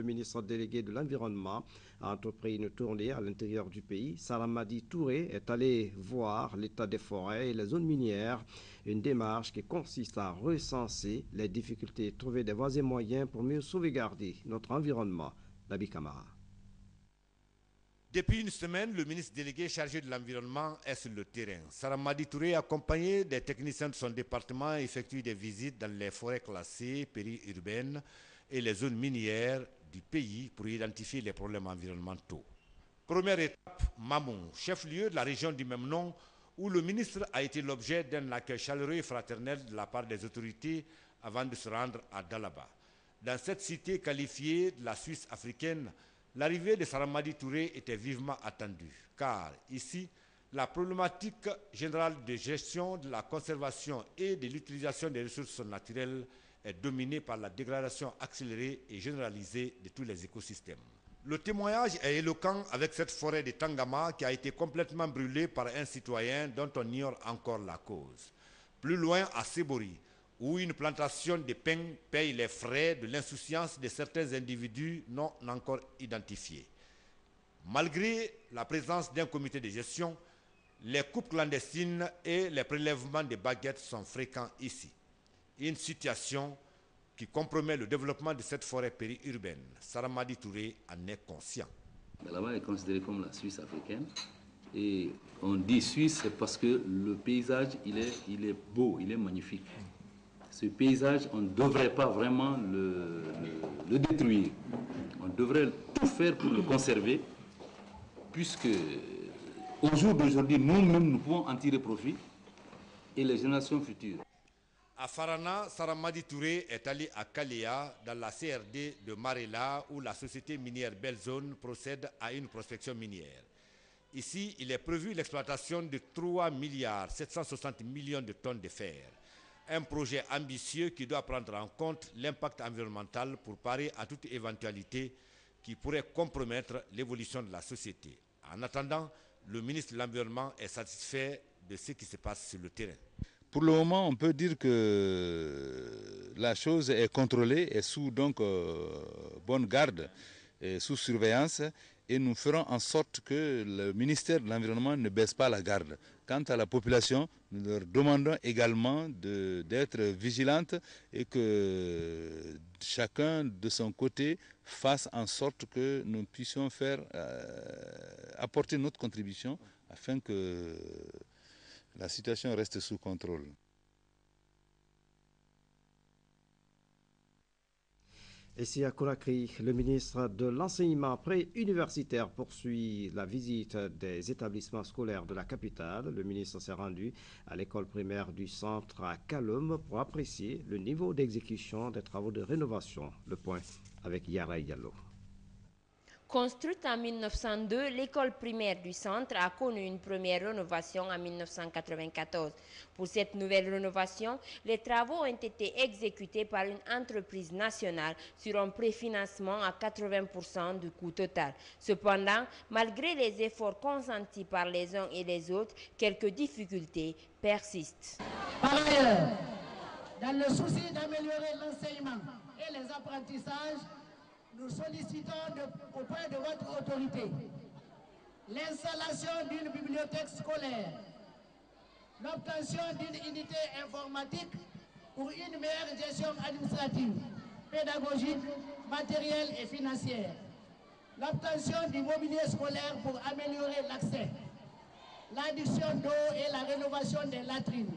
Le ministre délégué de l'Environnement a entrepris une tournée à l'intérieur du pays. Saramadi Touré est allé voir l'état des forêts et les zones minières, une démarche qui consiste à recenser les difficultés et trouver des voies et moyens pour mieux sauvegarder notre environnement. Nabi Kamara. Depuis une semaine, le ministre délégué chargé de l'environnement est sur le terrain. Saramadi Touré, accompagné des techniciens de son département, effectue des visites dans les forêts classées, périurbaines et les zones minières du pays pour identifier les problèmes environnementaux. Première étape, Mamou, chef-lieu de la région du même nom, où le ministre a été l'objet d'un accueil chaleureux et fraternel de la part des autorités avant de se rendre à Dalaba. Dans cette cité qualifiée de la Suisse africaine, l'arrivée de Saramadi Touré était vivement attendue, car ici, la problématique générale de gestion de la conservation et de l'utilisation des ressources naturelles est dominée par la dégradation accélérée et généralisée de tous les écosystèmes. Le témoignage est éloquent avec cette forêt de Tangama qui a été complètement brûlée par un citoyen dont on ignore encore la cause. Plus loin, à Sebori, où une plantation de pins paye les frais de l'insouciance de certains individus non encore identifiés. Malgré la présence d'un comité de gestion, les coupes clandestines et les prélèvements de baguettes sont fréquents ici. Une situation qui compromet le développement de cette forêt périurbaine. Saramadi Touré en est conscient. Là-bas est considéré comme la Suisse africaine. Et on dit Suisse parce que le paysage, il est beau, il est magnifique. Ce paysage, on ne devrait pas vraiment le détruire. On devrait tout faire pour le conserver, puisque au jour d'aujourd'hui, nous-mêmes, nous pouvons en tirer profit et les générations futures. À Farana, Saramadi Touré est allé à Kalea, dans la CRD de Marela, où la société minière Belzone procède à une prospection minière. Ici, il est prévu l'exploitation de 3 milliards 760 millions de tonnes de fer. Un projet ambitieux qui doit prendre en compte l'impact environnemental pour parer à toute éventualité qui pourrait compromettre l'évolution de la société. En attendant, le ministre de l'Environnement est satisfait de ce qui se passe sur le terrain. Pour le moment, on peut dire que la chose est contrôlée et sous bonne garde et sous surveillance, et nous ferons en sorte que le ministère de l'Environnement ne baisse pas la garde. Quant à la population, nous leur demandons également d'être vigilante et que chacun de son côté fasse en sorte que nous puissions apporter notre contribution afin que la situation reste sous contrôle. Ici à Conakry, le ministre de l'Enseignement préuniversitaire poursuit la visite des établissements scolaires de la capitale. Le ministre s'est rendu à l'école primaire du centre à Kaloum pour apprécier le niveau d'exécution des travaux de rénovation. Le point avec Yara Diallo. Construite en 1902, l'école primaire du centre a connu une première rénovation en 1994. Pour cette nouvelle rénovation, les travaux ont été exécutés par une entreprise nationale sur un préfinancement à 80% du coût total. Cependant, malgré les efforts consentis par les uns et les autres, quelques difficultés persistent. Par ailleurs, dans le souci d'améliorer l'enseignement et les apprentissages, nous sollicitons auprès de votre autorité l'installation d'une bibliothèque scolaire, l'obtention d'une unité informatique pour une meilleure gestion administrative, pédagogique, matérielle et financière, l'obtention du mobilier scolaire pour améliorer l'accès, l'adduction d'eau et la rénovation des latrines.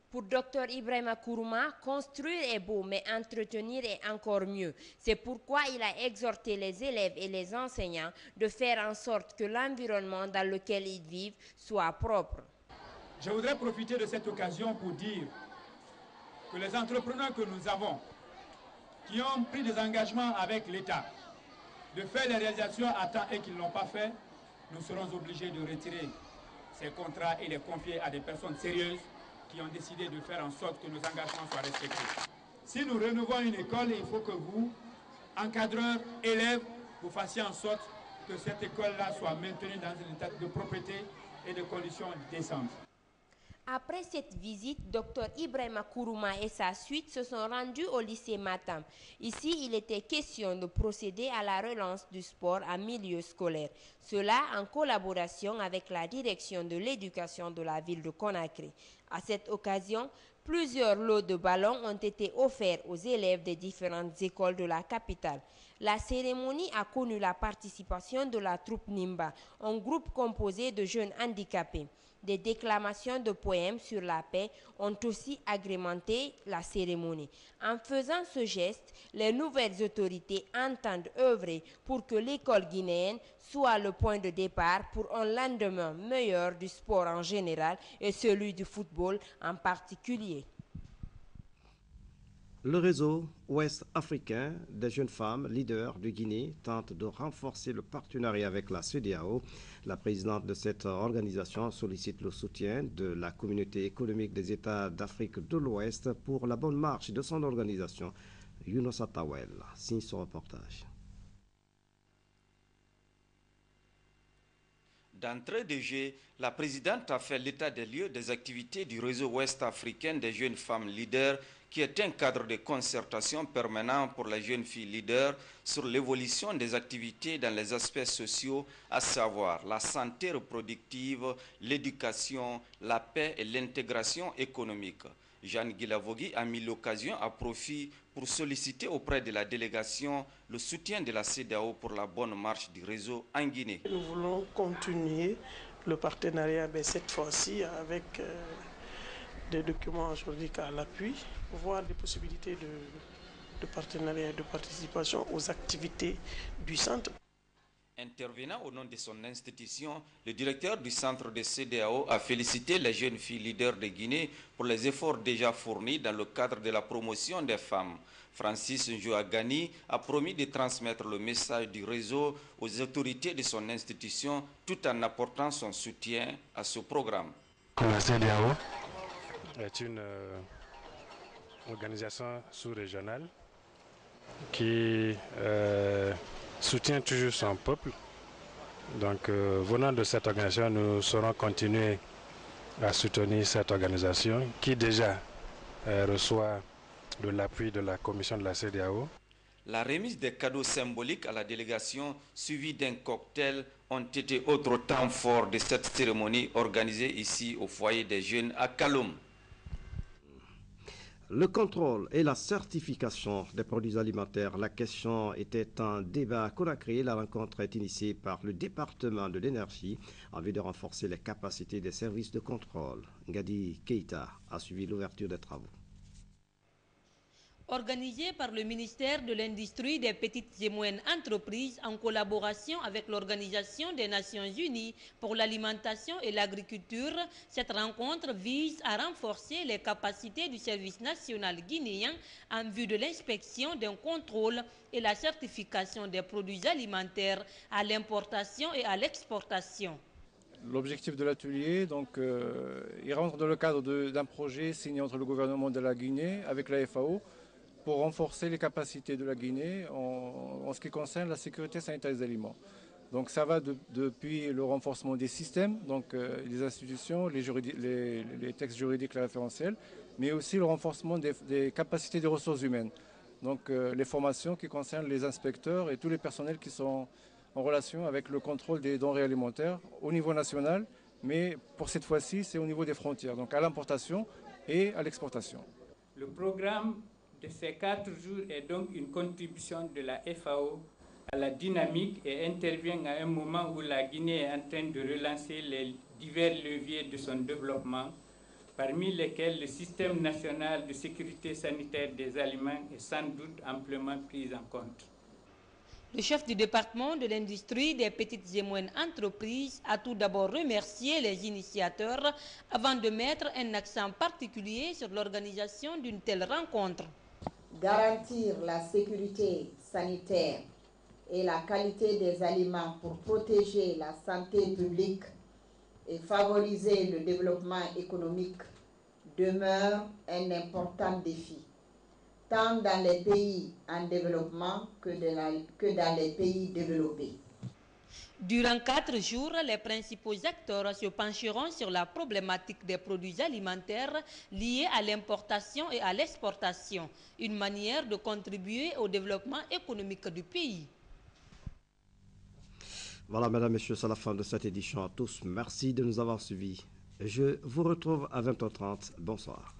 Pour Dr Ibrahima Kourouma, construire est beau, mais entretenir est encore mieux. C'est pourquoi il a exhorté les élèves et les enseignants de faire en sorte que l'environnement dans lequel ils vivent soit propre. Je voudrais profiter de cette occasion pour dire que les entrepreneurs que nous avons, qui ont pris des engagements avec l'État, de faire les réalisations à temps et qui ne l'ont pas fait, nous serons obligés de retirer ces contrats et les confier à des personnes sérieuses qui ont décidé de faire en sorte que nos engagements soient respectés. Si nous rénovons une école, il faut que vous, encadreurs, élèves, vous fassiez en sorte que cette école-là soit maintenue dans un état de propreté et de conditions décentes. Après cette visite, Dr Ibrahima Kourouma et sa suite se sont rendus au lycée Matam. Ici, il était question de procéder à la relance du sport en milieu scolaire. Cela en collaboration avec la direction de l'éducation de la ville de Conakry. À cette occasion, plusieurs lots de ballons ont été offerts aux élèves des différentes écoles de la capitale. La cérémonie a connu la participation de la troupe Nimba, un groupe composé de jeunes handicapés. Des déclamations de poèmes sur la paix ont aussi agrémenté la cérémonie. En faisant ce geste, les nouvelles autorités entendent œuvrer pour que l'école guinéenne soit le point de départ pour un lendemain meilleur du sport en général et celui du football en particulier. Le réseau ouest-africain des jeunes femmes leaders du Guinée tente de renforcer le partenariat avec la CEDEAO. La présidente de cette organisation sollicite le soutien de la communauté économique des États d'Afrique de l'Ouest pour la bonne marche de son organisation. Younous Atawel signe son reportage. D'entrée de jeu, la présidente a fait l'état des lieux des activités du réseau ouest-africain des jeunes femmes leaders, qui est un cadre de concertation permanent pour les jeunes filles leaders sur l'évolution des activités dans les aspects sociaux, à savoir la santé reproductive, l'éducation, la paix et l'intégration économique. Jeanne Guilavogui a mis l'occasion à profit pour solliciter auprès de la délégation le soutien de la CEDEAO pour la bonne marche du réseau en Guinée. Nous voulons continuer le partenariat, mais cette fois-ci avec des documents juridiques à l'appui, voir des possibilités de partenariat et de participation aux activités du centre. Intervenant au nom de son institution, le directeur du centre de CEDEAO a félicité les jeunes filles leaders de Guinée pour les efforts déjà fournis dans le cadre de la promotion des femmes. Francis Njouagani a promis de transmettre le message du réseau aux autorités de son institution tout en apportant son soutien à ce programme. La CEDEAO est une organisation sous-régionale qui soutient toujours son peuple. Donc, venant de cette organisation, nous saurons continuer à soutenir cette organisation qui déjà reçoit de l'appui de la commission de la CEDEAO. La remise des cadeaux symboliques à la délégation, suivie d'un cocktail, ont été autres temps forts de cette cérémonie organisée ici au foyer des jeunes à Kaloum. Le contrôle et la certification des produits alimentaires, la question était un débat à Conakry. La rencontre est initiée par le département de l'énergie en vue de renforcer les capacités des services de contrôle. Ngadi Keita a suivi l'ouverture des travaux. Organisé par le ministère de l'Industrie des petites et moyennes entreprises en collaboration avec l'Organisation des Nations Unies pour l'alimentation et l'agriculture, cette rencontre vise à renforcer les capacités du service national guinéen en vue de l'inspection d'un contrôle et la certification des produits alimentaires à l'importation et à l'exportation. L'objectif de l'atelier, il rentre dans le cadre d'un projet signé entre le gouvernement de la Guinée avec la FAO pour renforcer les capacités de la Guinée en ce qui concerne la sécurité sanitaire des aliments. Donc ça va depuis le renforcement des systèmes, les institutions, les textes juridiques, les référentiels, mais aussi le renforcement des capacités des ressources humaines. Donc les formations qui concernent les inspecteurs et tous les personnels qui sont en relation avec le contrôle des denrées alimentaires au niveau national, mais pour cette fois-ci, c'est au niveau des frontières, donc à l'importation et à l'exportation. Le programme de ces 4 jours est donc une contribution de la FAO à la dynamique et intervient à un moment où la Guinée est en train de relancer les divers leviers de son développement, parmi lesquels le système national de sécurité sanitaire des aliments est sans doute amplement pris en compte. Le chef du département de l'industrie des petites et moyennes entreprises a tout d'abord remercié les initiateurs avant de mettre un accent particulier sur l'organisation d'une telle rencontre. Garantir la sécurité sanitaire et la qualité des aliments pour protéger la santé publique et favoriser le développement économique demeure un important défi, tant dans les pays en développement que dans les pays développés. Durant 4 jours, les principaux acteurs se pencheront sur la problématique des produits alimentaires liés à l'importation et à l'exportation, une manière de contribuer au développement économique du pays. Voilà, mesdames, messieurs, c'est la fin de cette édition à tous. Merci de nous avoir suivis. Je vous retrouve à 20h30. Bonsoir.